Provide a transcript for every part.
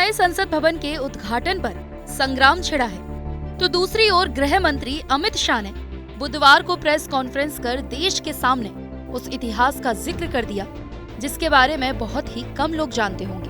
नए संसद भवन के उद्घाटन पर संग्राम छिड़ा है, तो दूसरी ओर गृह मंत्री अमित शाह ने बुधवार को प्रेस कॉन्फ्रेंस कर देश के सामने उस इतिहास का जिक्र कर दिया जिसके बारे में बहुत ही कम लोग जानते होंगे।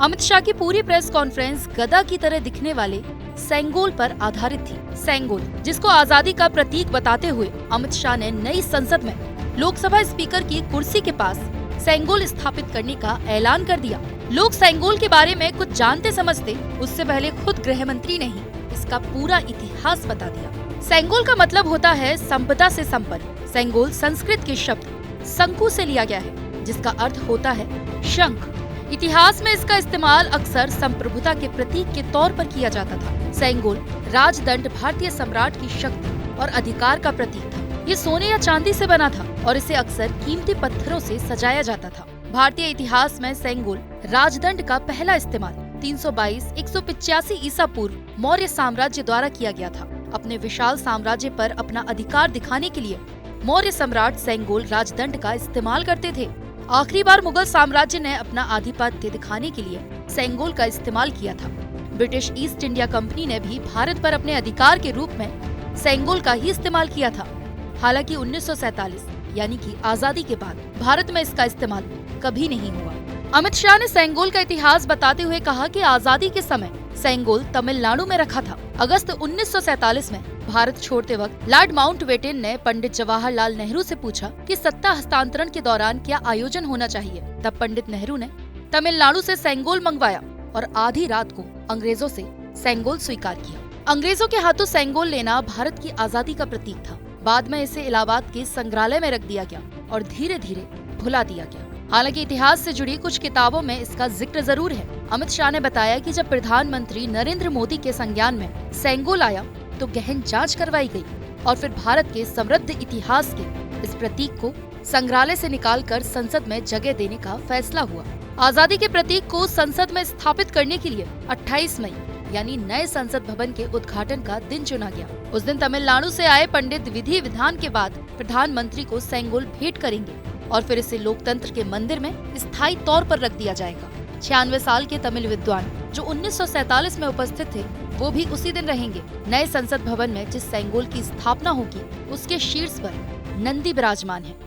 अमित शाह की पूरी प्रेस कॉन्फ्रेंस गदा की तरह दिखने वाले सेंगोल पर आधारित थी। सेंगोल, जिसको आजादी का प्रतीक बताते हुए अमित शाह ने नई संसद में लोकसभा स्पीकर की कुर्सी के पास सेंगोल स्थापित करने का ऐलान कर दिया। लोग सेंगोल के बारे में कुछ जानते समझते उससे पहले खुद गृह मंत्री ने ही इसका पूरा इतिहास बता दिया। सेंगोल का मतलब होता है संपदा से संपन्न। सेंगोल संस्कृत के शब्द शंकु से लिया गया है, जिसका अर्थ होता है शंख। इतिहास में इसका इस्तेमाल अक्सर संप्रभुता के प्रतीक के तौर पर किया जाता था। सेंगोल राजदंड भारतीय सम्राट की शक्ति और अधिकार का प्रतीक था। ये सोने या चांदी से बना था और इसे अक्सर कीमती पत्थरों से सजाया जाता था। भारतीय इतिहास में सेंगोल राजदंड का पहला इस्तेमाल 322-185 ईसा पूर्व मौर्य साम्राज्य द्वारा किया गया था। अपने विशाल साम्राज्य पर अपना अधिकार दिखाने के लिए मौर्य सम्राट सेंगोल राजदंड का इस्तेमाल करते थे। आखिरी बार मुगल साम्राज्य ने अपना आधिपत्य दिखाने के लिए सेंगोल का इस्तेमाल किया था। ब्रिटिश ईस्ट इंडिया कंपनी ने भी भारत पर अपने अधिकार के रूप में सेंगोल का ही इस्तेमाल किया था। हालांकि 1947 यानी कि आजादी के बाद भारत में इसका इस्तेमाल कभी नहीं हुआ। अमित शाह ने सेंगोल का इतिहास बताते हुए कहा कि आजादी के समय सेंगोल तमिलनाडु में रखा था। अगस्त 1947 में भारत छोड़ते वक्त लॉर्ड माउंटबेटन ने पंडित जवाहरलाल नेहरू से पूछा कि सत्ता हस्तांतरण के दौरान क्या आयोजन होना चाहिए। तब पंडित नेहरू ने तमिलनाडु से सेंगोल मंगवाया और आधी रात को अंग्रेजों से सेंगोल स्वीकार किया। अंग्रेजों के हाथों सेंगोल लेना भारत की आजादी का प्रतीक था। बाद में इसे इलाहाबाद के संग्रहालय में रख दिया गया और धीरे धीरे भुला दिया गया। हालांकि इतिहास से जुड़ी कुछ किताबों में इसका जिक्र जरूर है। अमित शाह ने बताया कि जब प्रधानमंत्री नरेंद्र मोदी के संज्ञान में सेंगोल आया तो गहन जांच करवाई गई और फिर भारत के समृद्ध इतिहास के इस प्रतीक को संग्रहालय से निकालकर संसद में जगह देने का फैसला हुआ। आजादी के प्रतीक को संसद में स्थापित करने के लिए 28 मई यानी नए संसद भवन के उद्घाटन का दिन चुना गया। उस दिन तमिलनाडु से आए पंडित विधि विधान के बाद प्रधानमंत्री को सेंगोल भेंट करेंगे और फिर इसे लोकतंत्र के मंदिर में स्थायी तौर पर रख दिया जाएगा। 96 साल के तमिल विद्वान जो 1947 में उपस्थित थे वो भी उसी दिन रहेंगे। नए संसद भवन में जिस सेंगोल की स्थापना होगी उसके शीर्ष पर नंदी विराजमान है।